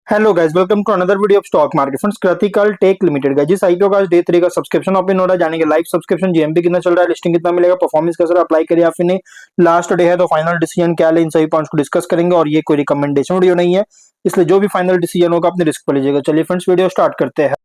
Hello guys, welcome to another video of stock market funds Critical Tech Limited. Guys, जिस IPO का आज day 3 का subscription open हो रहा है, जानेंगे लाइव सब्सक्रिप्शन जीएमपी कितना चल रहा है, लिस्टिंग कितना मिलेगा, परफॉर्मेंस कैसा अप्लाई करिए या फिर नहीं, लास्ट डे है तो फाइनल डिसीजन क्या है, इन सभी पॉइंट्स को डिस्कस करेंगे। और ये कोई रिकमेंडेशन वीडियो नहीं है, इसलिए जो भी फाइनल डिसीजन होगा अपने रिस्क पर लीजिएगा। चलिए फ्रेंड्स, वीडियो स्टार्ट करते हैं।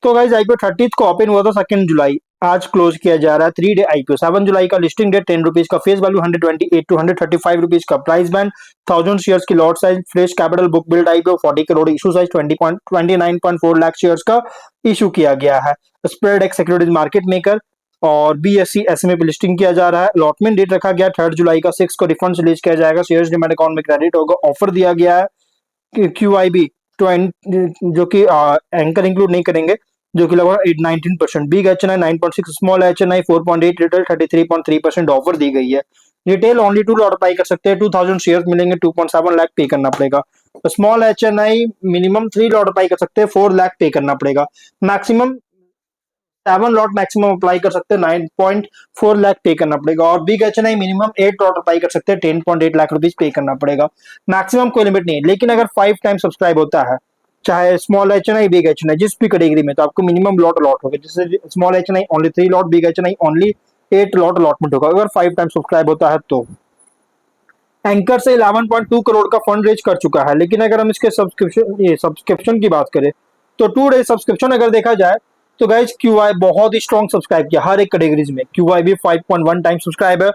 तो गाइस, आईपीओ 30 को ओपन हुआ था 2 जुलाई, आज क्लोज किया जा रहा है 3 डे आईपीओ। 7 जुलाई का लिस्टिंग डेट, 10 रुपीज का फेस वैल्यू, 128 टू 135 रुपीज का प्राइस बैंड, 1000 शेयर्स की lot size, fresh capital, book build IPO 40 crore, issue size 29.4 lakh shares का इशू किया गया है। Spread x securities market maker और बीएससी एसएमए पे लिस्टिंग किया जा रहा है। अलॉटमेंट डेट रखा गया 3 जुलाई का, 6 को रिफंड रिलीज किया जाएगा, शेयर्स डिमेट अकाउंट में क्रेडिट होगा। ऑफर दिया गया है क्यूआईबी जो कि एंकर इंक्लूड नहीं करेंगे, जो कि लगभग 19%, बिग एच एन आई 9.6, स्मॉल एच एन आई 4.8, रिटेल 33.3% ऑफर दी गई है। रिटेल ओनली 2 लॉट बाई कर सकते हैं, 2000 शेयर मिलेंगे, 2.7 लाख पे करना पड़ेगा। Small H N I minimum 3 lot buy कर सकते हैं, 4 लाख पे करना पड़ेगा। मैक्सिमम 7 लॉट मैक्सिमम अप्लाई कर सकते हैं, 9.4 लाख पे करना पड़ेगा। और big H N I minimum 8 lot apply कर सकते हैं, 10.8 लाख रुपीज पे करना पड़ेगा। मैक्सिमम कोई लिमिट नहीं है, लेकिन अगर 5 टाइम सब्सक्राइब होता है, चाहे स्मॉल एच एन आई बिग एच एन आई जिस भी कैटेगरी में, तो आपको मिनिमम लॉट अलॉट होगा। जैसे small H N I only 3 lot, big H N I only 8 lot allotment होगा अगर 5 टाइम सब्सक्राइब होता है तो। एंकर से 11.2 करोड़ का फंड रेज कर चुका है। लेकिन अगर हम इसके सब्सक्रिप्शन की बात करें, तो 2 डे सब्सक्रिप्शन अगर देखा जाए तो गाइज क्यूआई बहुत ही स्ट्रॉन्ग सब्सक्राइब किया हर एक कैटेगरीज में। क्यूआई भी 5.1 टाइम सब्सक्राइब है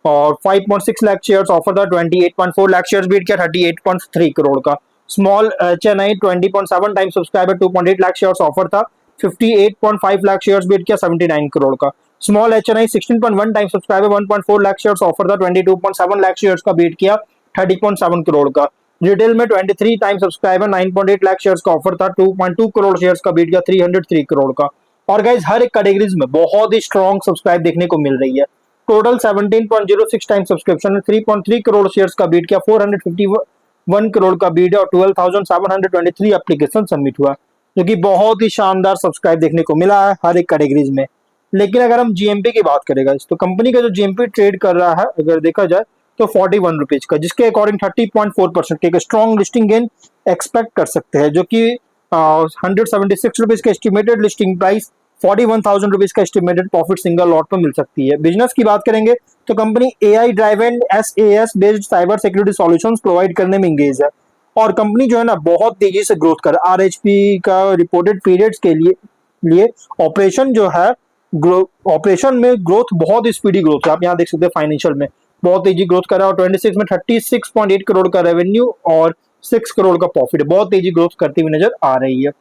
और 5.6 लाख शेयर्स ऑफर था, 28.4 लाख शेयर्स बीट किया 38.3 करोड़ का। Small Chennai 20.7 time subscriber, 2.8 lakh shares offer था, 58.5 लाख शेयर्स बीट किया 79 करोड़ का। स्मॉल एच एन आई 16.1 time subscriber, 1.4 lakh shares offer था, 22.7 लाख शेयर्स का बीट किया 30.7 करोड़ का। रिटेल में 23 टाइम सब्सक्राइबर, 9.8 लाख शेयर्स का ऑफर था, 2.2 करोड़ शेयर्स का बीट किया 303 करोड़ का। और गाइज हर एक कैटेगरीज में बहुत ही स्ट्रॉन्ग सब्सक्राइब देखने को मिल रही है। Total 17.06 time subscription, 3.3 crore shares का बीट किया, 451 करोड़ का बीट है और 12,723 एप्लीकेशन सबमिट हुआ, जो कि बहुत ही शानदार सब्सक्राइब देखने को मिला है हर एक कैटेगरीज में। लेकिन अगर हम जीएमपी की बात करेगा, तो कंपनी का जो जीएमपी ट्रेड कर रहा है अगर देखा जाए तो 41 रुपीज का, जिसके अकॉर्डिंग 30.4% एक स्ट्रॉन्ग लिस्टिंग गेन एक्सपेक्ट कर सकते हैं, जो कि 176 रुपीज का एस्टिमेटेड लिस्टिंग प्राइस, 41,000 रुपीज का एस्टिमेटेड प्रॉफिट सिंगल लॉट पर मिल सकती है। बिजनेस की बात करेंगे तो company AI driven SAS based cyber security solutions provide करने में इंगेज है। और कंपनी जो है ना बहुत तेजी से ग्रोथ कर, आरएचपी का रिपोर्टेड पीरियड्स के लिए ऑपरेशन जो है, ऑपरेशन में ग्रोथ बहुत स्पीडी ग्रोथ है। आप यहाँ देख सकते हैं फाइनेंशियल में बहुत तेजी ग्रोथ कर रहा है और 26 में 36.8 करोड़ का रेवेन्यू और 6 करोड़ का प्रॉफिट, बहुत तेजी ग्रोथ करती हुई नजर आ रही है।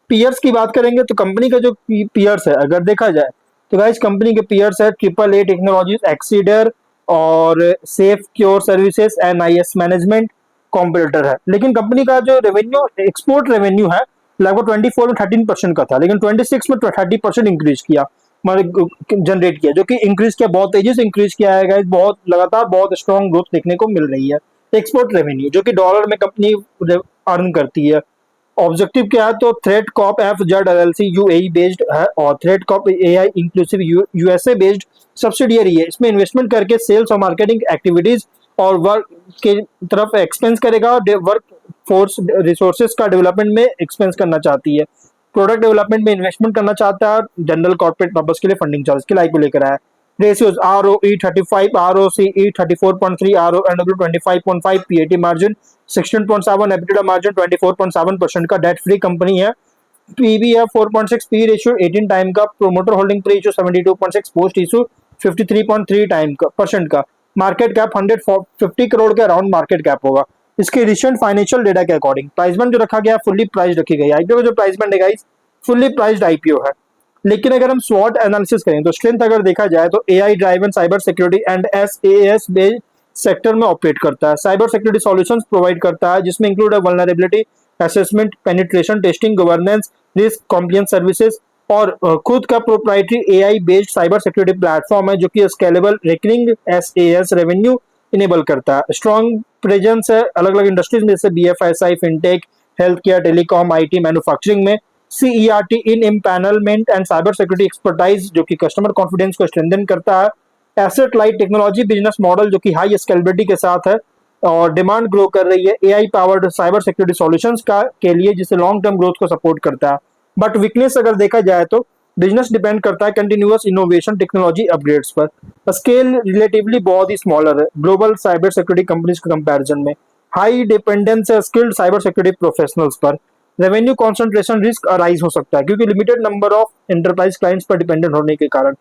पीयर्स की बात करेंगे तो कंपनी का जो पीयर्स है अगर देखा जाए तो गाइस कंपनी के पीयर्स है ट्रिपल ए टेक्नोलॉजीज, एक्सीडर और safe cure services, NIS management competitor है। लेकिन कंपनी का जो रेवेन्यू, एक्सपोर्ट रेवेन्यू है, लगभग 24 में 13% का था, लेकिन 26 में 30% इंक्रीज किया, जनरेट किया, जो कि इंक्रीज किया, बहुत तेजी से इंक्रीज किया है गाइस, बहुत लगातार बहुत स्ट्रॉन्ग ग्रोथ देखने को मिल रही है। एक्सपोर्ट रेवेन्यू जो कि डॉलर में कंपनी अर्न करती है। ऑब्जेक्टिव क्या है तो thread cop F Z LLC UAE based है और thread cop AI inclusive USA based subsidiary है। इसमें इन्वेस्टमेंट करके सेल्स और मार्केटिंग एक्टिविटीज और वर्क के तरफ एक्सपेंस करेगा, वर्क फोर्स रिसोर्सेज का डेवलपमेंट में एक्सपेंस करना चाहती है, प्रोडक्ट डेवलपमेंट में इन्वेस्टमेंट करना चाहता है, जनरल कॉर्पोरेट पर्पस के लिए फंडिंग चार्ज के लाइक को लेकर आया। Ratios ROE 35, ROCE 34.3, RONW 25.5, PAT margin 16.7, EBITDA margin 24.7% का, डेट फ्री कंपनी है। पीबी है 4.6, पी रेशियो 18 टाइम का, promoter holding ratio 72.6, post issue 53.3 time का परसेंट का। मार्केट कैप 150 करोड़ के अराउंड मार्केट कैप होगा। इसके रिसेंट फाइनेंशियल डेटा के अकॉर्डिंग प्राइस बैंड जो रखा गया फुल्ली प्राइस रखी गई। आईपीओ का जो प्राइस बैंड है गाइस फुल्ली प्राइस्ड आईपीओ है। लेकिन अगर हम स्वॉट एनालिसिस करें तो स्ट्रेंथ अगर देखा जाए तो AI driven cyber security and SAS based sector में ऑपरेट करता है, साइबर सिक्योरिटी सॉल्यूशंस प्रोवाइड करता है, जिसमें इंक्लूड है vulnerability assessment, penetration testing, governance, risk compliance services और खुद का proprietary AI based cyber security platform है, जो कि scalable recurring SAS revenue enable करता है। स्ट्रॉन्ग प्रेजेंस है अलग अलग इंडस्ट्रीज में, जैसे BFSI, fintech, health care, telecom, IT, manufacturing में। CERT in empanelment and cyber security expertise, जो कि कस्टमर कॉन्फिडेंस को स्ट्रेंथन करता है। Asset light technology business model, जो कि हाई स्केलेबिलिटी के साथ है, और डिमांड ग्रो कर रही है AI powered cyber security solutions का के लिए, जिससे लॉन्ग टर्म ग्रोथ को सपोर्ट करता है। बट वीकनेस अगर देखा जाए तो बिजनेस डिपेंड करता है कंटिन्यूअस इनोवेशन टेक्नोलॉजी अपग्रेड्स पर। स्केल रिलेटिवली बहुत ही स्मॉलर है ग्लोबल साइबर सिक्योरिटी कंपनीज के कंपैरिजन में। हाई डिपेंडेंस है स्किल्ड साइबर सिक्योरिटी प्रोफेशनल्स पर। रेवेन्यू कॉन्सेंट्रेशन रिस्क अराइज हो सकता है क्योंकि limited number of enterprise clients पर डिपेंडेंट होने के कारण।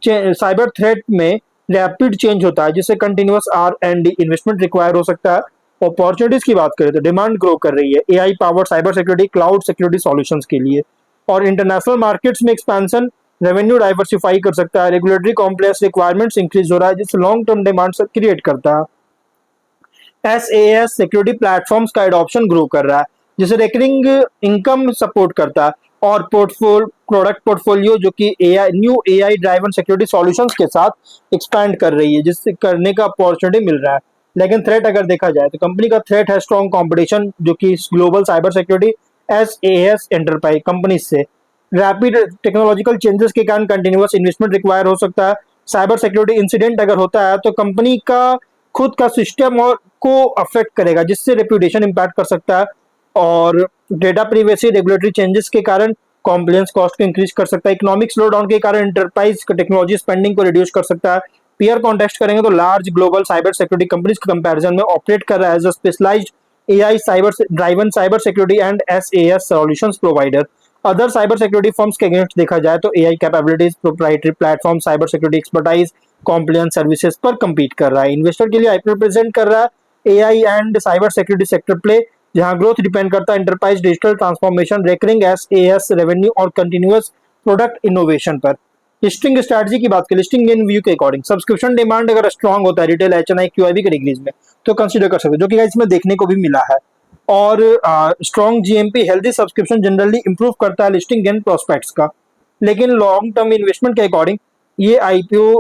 साइबर थ्रेट में रैपिड चेंज होता है जिससे कंटिन्यूअस R&D इन्वेस्टमेंट रिक्वायर हो सकता है। अपॉर्चुनिटीज की बात करें तो डिमांड ग्रो कर रही है AI power cyber security cloud security solutions के लिए। और इंटरनेशनल मार्केट्स में एक्सपेंशन रेवेन्यू डाइवर्सिफाई कर सकता है। रेगुलेटरी कॉम्प्लेक्स रिक्वायरमेंट्स इंक्रीज हो रहा है जिससे लॉन्ग टर्म डिमांड क्रिएट करता है। SaaS सिक्योरिटी प्लेटफॉर्म्स का एडॉप्शन ग्रो कर रहा है जिसे रेकरिंग इनकम सपोर्ट करता है। और प्रोडक्ट पोर्टफोलियो जो कि एआई ड्राइवन सिक्योरिटी सॉल्यूशंस के साथ एक्सपैंड कर रही है जिससे करने का अपॉर्चुनिटी मिल रहा है। लेकिन थ्रेट अगर देखा जाए तो कंपनी का थ्रेट है स्ट्रॉन्ग कंपटीशन जो कि global cyber security SaaS enterprise company से। रैपिड टेक्नोलॉजिकल चेंजेस के कारण कंटिन्यूअस इन्वेस्टमेंट रिक्वायर हो सकता है। साइबर सिक्योरिटी इंसिडेंट अगर होता है तो कंपनी का खुद का सिस्टम और को अफेक्ट करेगा जिससे रेपुटेशन इम्पैक्ट कर सकता है। और डेटा प्रिवेसी रेगुलेटरी चेंजेस के कारण कॉम्प्लायंस कॉस्ट को इंक्रीज कर सकता है। इकोनॉमिक स्लो डाउन के कारण एंटरप्राइज टेक्नोलॉजी स्पेंडिंग को रिड्यूस कर सकता है। पीयर कॉन्टेक्स्ट करेंगे तो large global cyber security companies के कंपैरिजन में ऑपरेट कर रहा है as a specialised AI cyber driven cyber security and SaaS solutions provider. Other cyber security firms के अगेंस्ट देखा जाए तो AI capabilities proprietary platform cyber security expertise compliance services पर compete कर रहा है। इन्वेस्टर के लिए आईपीओ प्रेजेंट कर रहा है AI and cyber security sector play जहां ग्रोथ डिपेंड करता है enterprise digital transformation recurring SaaS revenue और कंटिन्यूअस प्रोडक्ट इनोवेशन पर। लिस्टिंग स्ट्रैटेजी की बात करें लिस्टिंग इन व्यू के अकॉर्डिंग सब्सक्रिप्शन डिमांड अगर स्ट्रांग होता है रिटेल HNI QIB के डिग्रीज में तो कंसीडर कर सकते हैं जो कि इसमें देखने को भी मिला है। और strong GMP healthy subscription generally improve करता है लिस्टिंग गेन प्रोस्पेक्ट्स का। लेकिन लॉन्ग टर्म इन्वेस्टमेंट के अकॉर्डिंग ये आईपीओ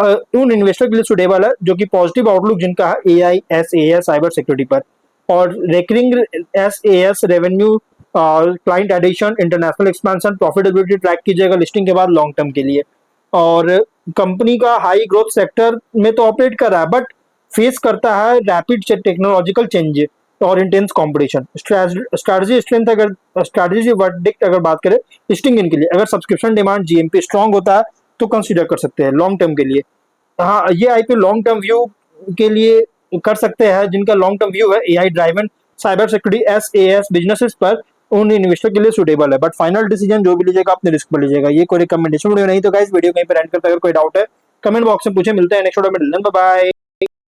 उन इन्वेस्टर के लिए सुटेबल है जो कि पॉजिटिव आउटलुक जिनका है एआई SaaS साइबर सिक्योरिटी पर। और recurring SaaS revenue client addition international expansion profitability track कीजिएगा लिस्टिंग के बाद लॉन्ग टर्म के लिए। और कंपनी का हाई ग्रोथ सेक्टर में तो ऑपरेट कर रहा है बट फेस करता है रैपिड टेक्नोलॉजिकल चेंज और इंटेंस कंपटीशन। स्ट्रैटेजी स्ट्रेंथ अगर स्ट्रैटेजी वर्डिक्ट अगर बात करें लिस्टिंग इन के लिए अगर सब्सक्रिप्शन डिमांड GMP स्ट्रांग होता है तो कंसीडर कर सकते हैं लॉन्ग टर्म के लिए। हाँ ये आईपीओ लॉन्ग टर्म व्यू के लिए कर सकते हैं जिनका लॉन्ग टर्म व्यू है AI driven cyber security SaaS businesses पर उन इन्वेस्टर के लिए सुटेबल है। बट फाइनल डिसीजन जो भी लीजिएगा अपने रिस्क पर लीजिएगा। ये कोई रिकमेंडेशन वीडियो नहीं तो गाइस वीडियो कहीं पर एंड करते अगर कोई डाउट है कमेंट बॉक्स में पूछे। मिलते हैं नेक्स्ट वीडियो में। Bye bye.